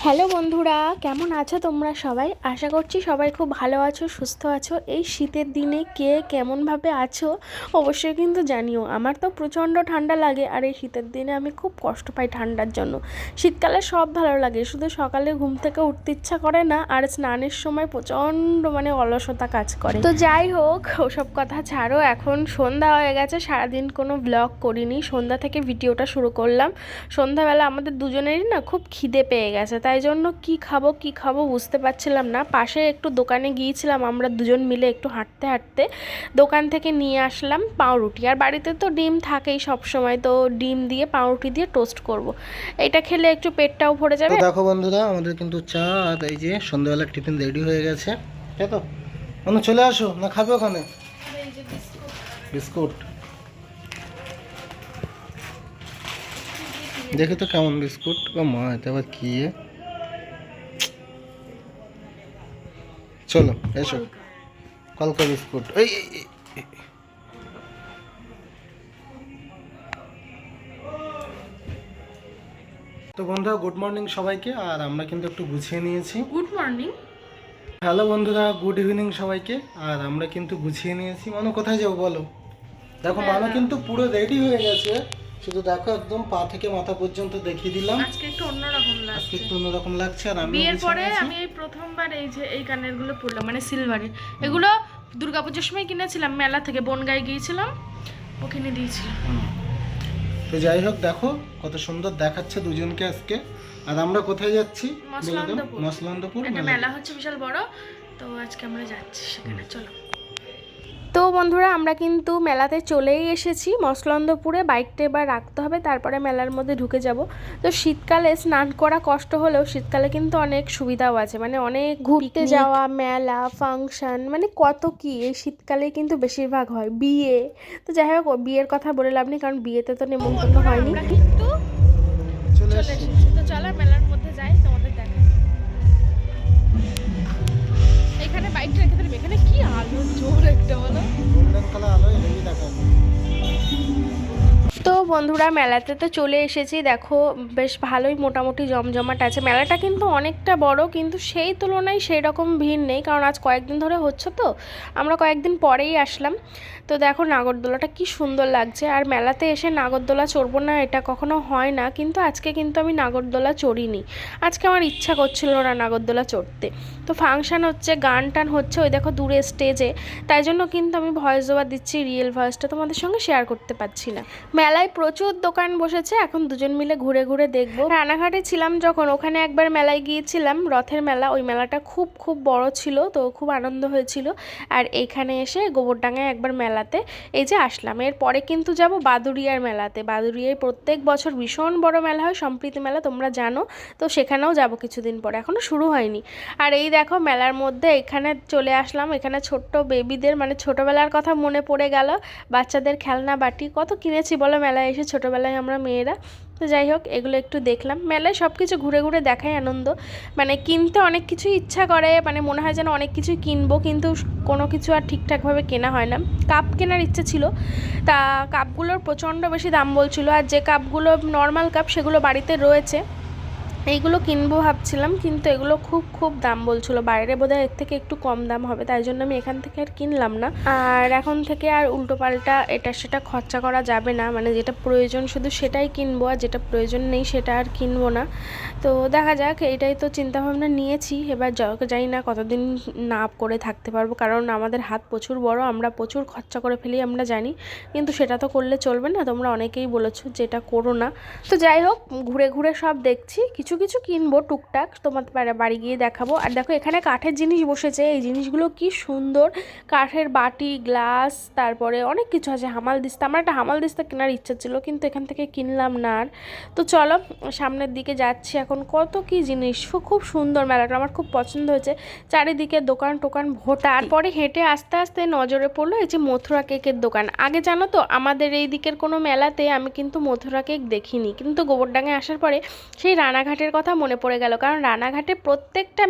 Hello বন্ধুরা, কেমন আছো তোমরা সবাই? আশা করছি সবাই খুব ভালো আছো, সুস্থ আছো। এই শীতের দিনে কে কেমনভাবে আছো অবশ্যই কিন্তু জানিও। আমার তো প্রচণ্ড ঠান্ডা লাগে, আর এই শীতের দিনে আমি খুব কষ্ট পাই ঠান্ডার জন্য। শীতকালে সব ভালো লাগে, শুধু সকালে ঘুম থেকে উঠতে ইচ্ছা করে না, আর স্নানের সময় প্রচণ্ড অলসতা কাজ করে। তো যাই হোক, ওসব কথা ছাড়ো, এখন সন্ধ্যা হয়ে গেছে, সারাদিন কোনো ব্লগ করিনি, সন্ধ্যা থেকে ভিডিওটা শুরু করলাম। সন্ধ্যাবেলা আমাদের দুজনেরই না খুব খিদে পেয়ে গেছে, তাই জন্য কি খাবো বুঝতে পারছিলাম না। পাশে একটু দোকানে গিয়েছিলাম, আমরা দুজন মিলে একটু হাঁটতে হাঁটতে দোকান থেকে নিয়ে আসলাম পাউরুটি। আর বাড়িতে তো ডিম থাকেই সব সময়, তো ডিম দিয়ে পাউরুটি দিয়ে টোস্ট করব। এটা খেলে একটু পেটটাও ভরে যাবে। দেখো বন্ধুরা, আমাদের কিন্তু চা আর এই যে সন্ধ্যাবেলার টিফিন রেডি হয়ে গেছে, তাই তো? মানে চলে আসো, না খাবে ওখানে বিস্কুট? দেখি তো কেমন বিস্কুট। ও মা, এটা আবার কি? চলো এসো, কলকা বিস্কুট। এই তো বন্ধুরা, গুড মর্নিং সবাইকে। আর আমরা কিন্তু একটু গুছিয়ে নিয়েছি। Good morning. হ্যালো বন্ধুরা, গুড ইভিনিং সবাইকে। আর আমরা কিন্তু গুছিয়ে নিয়েছি। মানু কোথায় যাবো বলো? দেখো, মানু কিন্তু পুরো রেডি হয়ে গেছে। শুধু দেখো, একদম পা থেকে মাথা পর্যন্ত দেখিয়ে দিলাম। আজকে একটু অন্যরকম লাগছে, আজকে একটু অন্যরকম লাগছে। আর আমি বিয়ের পরে আমি এই প্রথমবার এই যে এই কানের গুলো পরলাম, মানে সিলভারের। এগুলো দুর্গাপুজোর সময় কিনেছিলাম মেলা থেকে, বনগাঁয় গিয়েছিলাম, ওখানে দিয়েছিলাম। তো যাই হোক, দেখো কত সুন্দর দেখাচ্ছে দুজনকে আজকে। আর আমরা কোথায় যাচ্ছি? মসলন্দপুর। একটা মেলা হচ্ছে বিশাল বড়, তো আজকে আমরা যাচ্ছি সেখানে। চলো। তো বন্ধুরা, আমরা কিন্তু মেলাতে চলেই এসেছি মসলন্দপুরে। বাইকটা এবার রাখতে হবে, তারপরে মেলার মধ্যে ঢুকে যাব। তো শীতকালে স্নান করা কষ্ট হলেও শীতকালে কিন্তু অনেক সুবিধাও আছে, মানে অনেক ঘুরতে যাওয়া, মেলা, ফাংশন, মানে কত কি এই শীতকালে কিন্তু বেশিরভাগ হয়। বিয়ে, তো যাই হোক, বিয়ের কথা বলে লাভ নেই, কারণ বিয়েতে তো নেমন্তন্ন হয়নি। কিন্তু চলে এসেছি, তো চলো মেলার মধ্যে যাই, তোমাদের দেখাই। এখানে বাইকটা রেখে দিলাম। এখানে কি আলো জোর একটা, বলো। গোল্ডেন কালার আলো এই দেখো। তো বন্ধুরা, মেলাতে তো চলে এসেছি। দেখো বেশ ভালোই মোটামুটি জমজমাট আছে। মেলাটা কিন্তু অনেকটা বড়, কিন্তু সেই তুলনায় সেই রকম ভিড় নেই, কারণ আজ কয়েকদিন ধরে হচ্ছে, তো আমরা কয়েকদিন পরেই আসলাম। তো দেখো নাগরদোলাটা কি সুন্দর লাগছে। আর মেলাতে এসে নাগরদোলা চড়বো না এটা কখনো হয় না, কিন্তু আজকে কিন্তু আমি নাগরদোলা চড়িনি। আজকে আমার ইচ্ছা করছিল না নাগরদোলা চড়তে। তো ফাংশন হচ্ছে, গান টান হচ্ছে, ওই দেখো দূরে স্টেজে, তাই জন্য কিন্তু আমি ভয়েস ওভার দিচ্ছি, রিয়েল ভয়েসটা তোমাদের সঙ্গে শেয়ার করতে পারছি না। মেলায় প্রচুর দোকান বসেছে, এখন দুজন মিলে ঘুরে ঘুরে দেখবো। রানাঘাটে ছিলাম যখন, ওখানে একবার মেলায় গিয়েছিলাম, রথের মেলা। ওই মেলাটা খুব খুব বড় ছিল, তো খুব আনন্দ হয়েছিল। আর এইখানে এসে গোবরডাঙ্গায় একবার মেলাতে এই যে আসলাম। এরপরে কিন্তু যাব বাদুড়িয়ার মেলাতে। বাদুড়িয়ায় প্রত্যেক বছর ভীষণ বড় মেলা হয়, সম্প্রীতি মেলা, তোমরা জানো। তো সেখানেও যাব কিছুদিন পরে, এখনও শুরু হয়নি। আর এই দেখো মেলার মধ্যে এখানে চলে আসলাম। এখানে ছোট্ট বেবিদের, মানে ছোটোবেলার কথা মনে পড়ে গেল। বাচ্চাদের খেলনা বাটি কত কিনেছি বলো মেলায় এসে, ছোটোবেলায় আমরা মেয়েরা। তো যাই হোক, এগুলো একটু দেখলাম। মেলায় সব কিছু ঘুরে ঘুরে দেখাই আনন্দ, মানে কিনতে অনেক কিছু ইচ্ছা করে, মানে মনে হয় যেন অনেক কিছুই কিনবো, কিন্তু কোনো কিছু আর ঠিকঠাকভাবে কেনা হয় না। কাপ কেনার ইচ্ছে ছিল, তা কাপগুলোর প্রচণ্ড বেশি দাম বলছিল। আর যে কাপগুলো নর্মাল কাপ, সেগুলো বাড়িতে রয়েছে, এইগুলো কিনবো ভাবছিলাম, কিন্তু এগুলো খুব খুব দাম বলছিল। বাইরে বোধহয় এর থেকে একটু কম দাম হবে, তাই জন্য আমি এখান থেকে আর কিনলাম না। আর এখন থেকে আর উল্টোপাল্টা এটা সেটা খরচা করা যাবে না, মানে যেটা প্রয়োজন শুধু সেটাই কিনবো, আর যেটা প্রয়োজন নেই সেটা আর কিনবো না। তো দেখা যাক, এইটাই তো চিন্তাভাবনা নিয়েছি। এবার জানি না কতদিন না করে থাকতে পারবো, কারণ আমাদের হাত প্রচুর বড়, আমরা প্রচুর খরচা করে ফেলি, আমরা জানি। কিন্তু সেটা তো করলে চলবে না, তোমরা অনেকেই বলেছো যে এটা করো না। তো যাই হোক, ঘুরে ঘুরে সব দেখছি, কিছু কিছু কিনবো টুকটাক, তোমাদের বাড়ি গিয়ে দেখাবো। আর দেখো এখানে কাঠের জিনিস বসেছে, এই জিনিসগুলো কি সুন্দর, কাঠের বাটি, গ্লাস, তারপরে অনেক কিছু আছে। হামালদিস্তা, আমার একটা হামালদিস্তা কেনার ইচ্ছা ছিল, কিন্তু এখান থেকে কিনলাম না আর। তো চলো সামনের দিকে যাচ্ছি এখন। কত কি জিনিস, খুব সুন্দর মেলাটা, আমার খুব পছন্দ হয়েছে। চারিদিকে দোকান টোকান ভোটা। তারপরে হেঁটে আস্তে আস্তে নজরে পড়লো এই যে মথুরা কেকের দোকান। আগে জানো তো, আমাদের এই দিকের কোনো মেলাতে আমি কিন্তু মথুরা কেক দেখিনি, কিন্তু গোবরডাঙ্গায় আসার পরে সেই রানাঘাটের রানাঘাটের কথা মনে পড়ে গেল, কারণ রানাঘাটে প্রত্যেকটা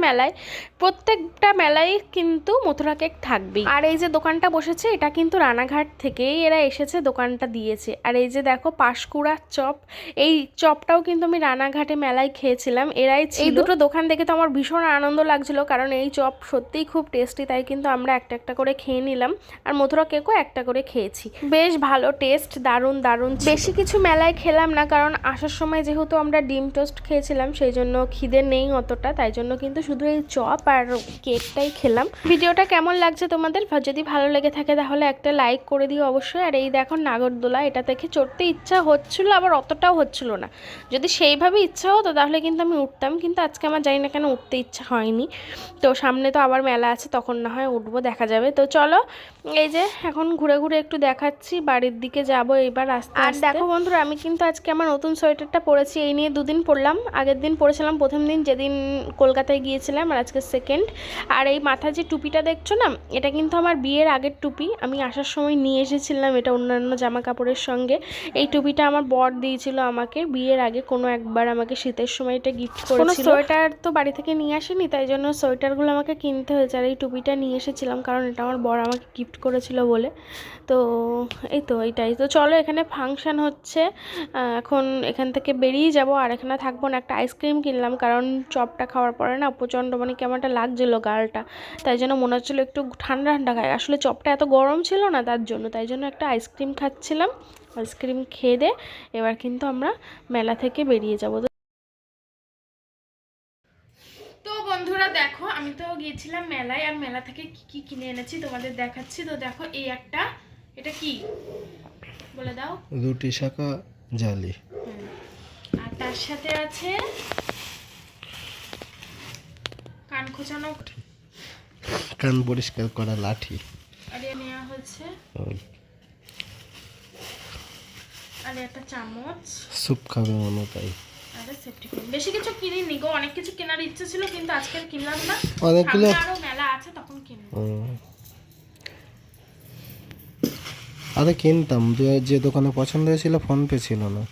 মেলায় কিন্তু মথুরা কেক থাকবেই। আর এই যে দোকানটা বসেছে, এটা কিন্তু রানাঘাট থেকেই এরা এসেছে, দোকানটা দিয়েছে। আর এই যে দেখো পাঁশকুড়ার চপ, এই চপটাও কিন্তু আমি রানাঘাটে মেলায় খেয়েছিলাম, এরাই ছিল। এই দুটো দোকান দেখে তো আমার ভীষণ আনন্দ লাগছিল, কারণ এই চপ সত্যিই খুব টেস্টি, তাই কিন্তু আমরা একটা একটা করে খেয়ে নিলাম। আর মথুরা কেকও একটা করে খেয়েছি, বেশ ভালো টেস্ট, দারুণ দারুণ। বেশি কিছু মেলায় খেলাম না, কারণ আসার সময় যেহেতু আমরা ডিম টোস্ট খেয়েছিলাম, সেই জন্য খিদে নেই অতটা, তাই জন্য কিন্তু শুধু এই চপ আর কেকটাই খেলাম। ভিডিওটা কেমন লাগছে তোমাদের? যদি ভালো লেগে থাকে তাহলে একটা লাইক করে দিও অবশ্যই। আর এই দেখো নাগরদোলা, এটা দেখে চড়তে ইচ্ছা হচ্ছিল, আবার অতটাও হচ্ছিল না। যদি সেইভাবে ইচ্ছা হতো তাহলে কিন্তু আমি উঠতাম, কিন্তু আজকে আমার জানি না কেন উঠতে ইচ্ছা হয়নি। তো সামনে তো আবার মেলা আছে, তখন না হয় উঠবো, দেখা যাবে। তো চলো, এই যে এখন ঘুরে ঘুরে একটু দেখাচ্ছি, বাড়ির দিকে যাব এইবার আস্তে আস্তে। আর দেখো বন্ধুরা, আমি কিন্তু আজকে আমার নতুন সোয়েটারটা পরেছি, এই নিয়ে দুদিন পরলাম। আগের দিন পরেছিলাম প্রথম দিন, যেদিন কলকাতায় গিয়েছিলাম, আর আজকে সেকেন্ড। আর এই মাথায় যে টুপিটা দেখছো না, এটা কিন্তু আমার বিয়ের আগের টুপি, আমি আসার সময় নিয়ে এসেছিলাম এটা অন্যান্য জামা কাপড়ের সঙ্গে। এই টুপিটা আমার বর দিয়েছিল আমাকে বিয়ের আগে, কোনো একবার আমাকে শীতের সময় এটা গিফট করেছিল। কোনো সোয়েটার তো বাড়ি থেকে নিয়ে আসেনি, তাই জন্য সোয়েটারগুলো আমাকে কিনতে হয়েছে। আর এই টুপিটা নিয়ে এসেছিলাম, কারণ এটা আমার বর আমাকে গিফট করেছিল বলে। তো এই তো এইটাই। তো চলো, এখানে ফাংশান হচ্ছে, এখন এখান থেকে বেরিয়ে যাব, আর এখানে থাকবো না। একটা আইসক্রিম কিনলাম, কারণ চপটা খাওয়ার পরে না প্রচণ্ড মানে কেমনটা লাগছিলো গালটা, তাই জন্য মনে হচ্ছিলো একটু ঠান্ডা ঠান্ডা খায়। আসলে চপটা এত গরম ছিল না, তার জন্য, তাই জন্য একটা আইসক্রিম খাচ্ছিলাম। আইসক্রিম খেয়ে দে এবার কিন্তু আমরা মেলা থেকে বেরিয়ে যাব। তো বন্ধুরা দেখো, আমি তো গিয়েছিলাম মেলায়, আর মেলা থেকে কি কি কিনে এনেছি তোমাদের দেখাচ্ছি। তো দেখো, এই একটা, এটা কি বলে দাও? রুটি শাকা জালি। আর তার সাথে আছে কান খোঁচানো, কান পরিষ্কার করা লাঠি। আর এ নেওয়া হচ্ছে, আর একটা চামচ। স্যুপ খাবে মনে, তাই। আরে সেফটি পিন, বেশি কিছু কিনিনি গো, অনেক কিছু কেনার ইচ্ছে ছিল, কিন্তু আজকে আর কিনলাম না, অনেকগুলো আরো মেলা আছে তখন কিনবো। আরে কিনতাম, যে দোকানে পছন্দ হয়েছিল ফোন পে ছিল না।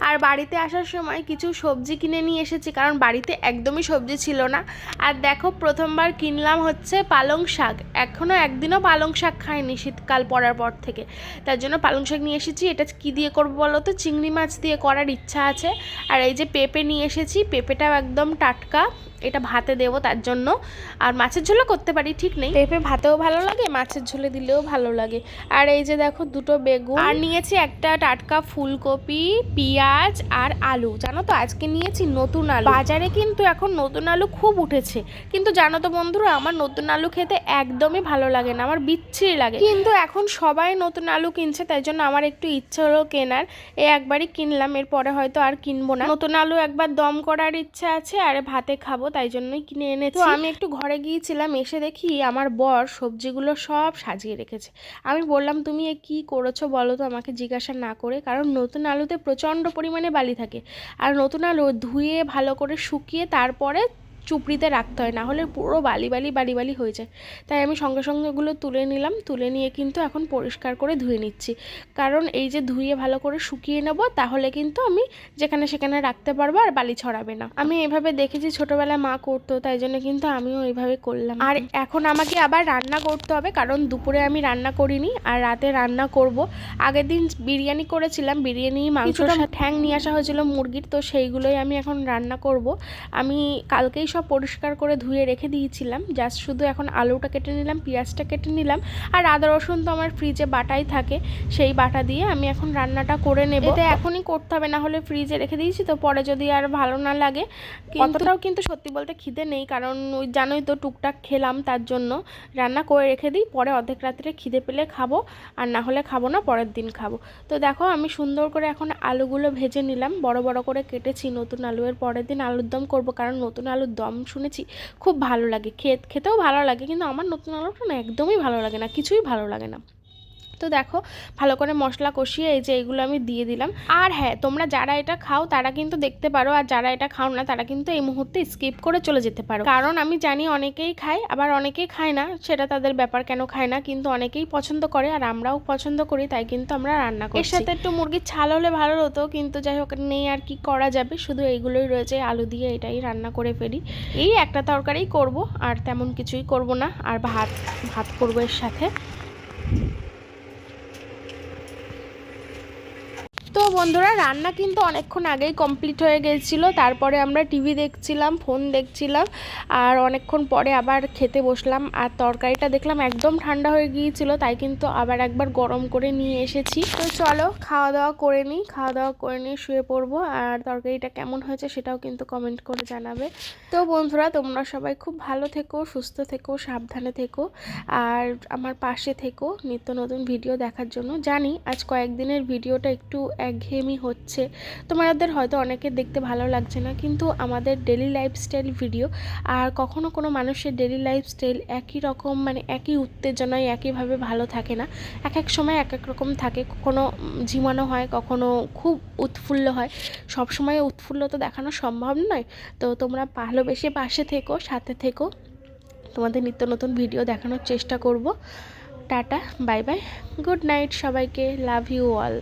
আর বাড়িতে আসার সময় কিছু সবজি কিনে নিয়ে এসেছি, কারণ বাড়িতে একদমই সবজি ছিল না। আর দেখো, প্রথমবার কিনলাম হচ্ছে পালং শাক, এখনও একদিনও পালং শাক খাইনি শীতকাল পড়ার পর থেকে, তার জন্য পালং শাক নিয়ে এসেছি। এটা কী দিয়ে করবো বলো তো? চিংড়ি মাছ দিয়ে করার ইচ্ছা আছে। আর এই যে পেঁপে নিয়ে এসেছি, পেঁপেটাও একদম টাটকা, এটা ভাতে দেবো তার জন্য। আর মাছের ঝোলও করতে পারি, ঠিক নেই, পেঁপে ভাতেও ভালো লাগে, মাছের ঝোলে দিলেও ভালো লাগে। আর এই যে দেখো দুটো বেগুন, আর নিয়েছি একটা টাটকা ফুলকপি, পেঁয়াজ আর আলু। জানো তো আজকে নিয়েছি নতুন আলু, বাজারে কিন্তু এখন নতুন আলু খুব উঠেছে, কিন্তু জানো তো বন্ধুরা, আমার নতুন আলু খেতে একদমই ভালো লাগে না, আমার বিচ্ছিরি লাগে। কিন্তু এখন সবাই নতুন আলু কিনছে, তাই জন্য আমার একটু ইচ্ছে হলো কেনার, একবারই কিনলাম, এরপরে হয়তো আর কিনবো না। নতুন আলু একবার দম করার ইচ্ছা আছে, আর ভাতে খাবো, তাই জন্যই কিনে এনেছি। তো আমি একটু ঘরে গিয়েছিলাম, এসে দেখি আমার বর সবজিগুলো সব সাজিয়ে রেখেছে। আমি বললাম, তুমি এ কী করেছো বলো তো, আমাকে জিজ্ঞাসা না করে, কারণ নতুন আলুতে প্রচণ্ড পরিমাণে বালি থাকে, আর নতুন আলু ধুয়ে ভালো করে শুকিয়ে তারপরে চুপড়িতে রাখতে হয়, না হলে পুরো বালি বালি বালি বালি হয়ে যায়। তাই আমি সঙ্গে সঙ্গে ওগুলো তুলে নিলাম, তুলে নিয়ে কিন্তু এখন পরিষ্কার করে ধুয়ে নিচ্ছি, কারণ এই যে ধুয়ে ভালো করে শুকিয়ে নেব, তাহলে কিন্তু আমি যেখানে সেখানে রাখতে পারবো, আর বালি ছড়াবে না। আমি এভাবে দেখেছি ছোটোবেলায় মা করতো, তাই জন্য কিন্তু আমিও এইভাবে করলাম। আর এখন আমাকে আবার রান্না করতে হবে, কারণ দুপুরে আমি রান্না করিনি, আর রাতে রান্না করব। আগের দিন বিরিয়ানি করেছিলাম, বিরিয়ানি মাংসটা ঠ্যাং নিয়ে আসা হয়েছিল মুরগির, তো সেইগুলোই আমি এখন রান্না করব। আমি কালকেই সব পরিষ্কার করে ধুয়ে রেখে দিয়েছিলাম, জাস্ট শুধু এখন আলুটা কেটে নিলাম, পেঁয়াজটা কেটে নিলাম, আর আদা রসুন তো আমার ফ্রিজে বাটাই থাকে, সেই বাটা দিয়ে আমি এখন রান্নাটা করে নেব। এটা এখনই করতে হবে, না হলে ফ্রিজে রেখে দিয়েছি তো পরে যদি আর ভালো না লাগে। অতটাও কিন্তু সত্যি বলতে খিদে নেই, কারণ ওই জানোই তো টুকটাক খেলাম, তার জন্য রান্না করে রেখে দিই, পরে অর্ধেক রাত্রে খিদে পেলে খাবো, আর না হলে খাবো না, পরের দিন খাবো। তো দেখো, আমি সুন্দর করে এখন আলুগুলো ভেজে নিলাম, বড় বড় করে কেটেছি নতুন আলু। এর পরের দিন আলুর দম করবো, কারণ নতুন আলুর দম শুনেছি খুব ভালো লাগে, খেতেও ভালো লাগে, কিন্তু আমার নতুন আলুটা না একদমই ভালো লাগে না, কিছুই ভালো লাগে না। তো দেখো ভালো করে মশলা কষিয়ে এই যে এইগুলো আমি দিয়ে দিলাম। আর হ্যাঁ, তোমরা যারা এটা খাও তারা কিন্তু দেখতে পারো, আর যারা এটা খাও না তারা কিন্তু এই মুহূর্তে স্কিপ করে চলে যেতে পারো। কারণ আমি জানি অনেকেই খায়, আবার অনেকেই খায় না, সেটা তাদের ব্যাপার, কেন খায় না, কিন্তু অনেকেই পছন্দ করে আর আমরাও পছন্দ করি, তাই কিন্তু আমরা রান্না করি। এর সাথে একটু মুরগির ছাল হলে ভালো হতো, কিন্তু যাই হোক নেই, আর কি করা যাবে, শুধু এইগুলোই রয়েছে, আলু দিয়ে এটাই রান্না করে ফেলি। এই একটা তরকারিই করব, আর তেমন কিছুই করব না, আর ভাত করবো এর সাথে। তো বন্ধুরা, রান্না কিন্তু অনেকক্ষণ আগেই কমপ্লিট হয়ে গেছিল। তারপরে আমরা টিভি দেখছিলাম, ফোন দেখছিলাম, আর অনেকক্ষণ পরে আবার খেতে বসলাম। আর তরকারিটা দেখলাম একদম ঠান্ডা হয়ে গিয়েছিল, তাই কিন্তু আবার একবার গরম করে নিয়ে এসেছি। তো চলো খাওয়া দাওয়া করে নিই, খাওয়া দাওয়া করে নিয়ে শুয়ে পড়বো। আর তরকারিটা কেমন হয়েছে সেটাও কিন্তু কমেন্ট করে জানাবে। তো বন্ধুরা, তোমরা সবাই খুব ভালো থেকো, সুস্থ থেকো, সাবধানে থেকো, আর আমার পাশে থেকো নিত্য নতুন ভিডিও দেখার জন্য। জানি আজ কয়েকদিনের ভিডিওটা একটু একঘেয়েমি হচ্ছে, তোমাদের হয়তো অনেকের দেখতে ভালো লাগছে না, কিন্তু আমাদের ডেলি লাইফস্টাইল ভিডিও, আর কখনো কোনো মানুষের ডেলি লাইফস্টাইল একই রকম, মানে একই উত্তেজনায় একইভাবে ভালো থাকে না, এক এক সময় এক এক রকম থাকে, কখনো ঝিমানো হয়, কখনো খুব উৎফুল্ল হয়, সব সময় উৎফুল্ল তো দেখানো সম্ভব নয়। তো তোমরা ভালোবেসে পাশে থেকো, সাথে থেকো, তোমাদের নিত্য নতুন ভিডিও দেখানোর চেষ্টা করব। Tata, bye bye, good night সবাইকে, লাভ ইউ অল।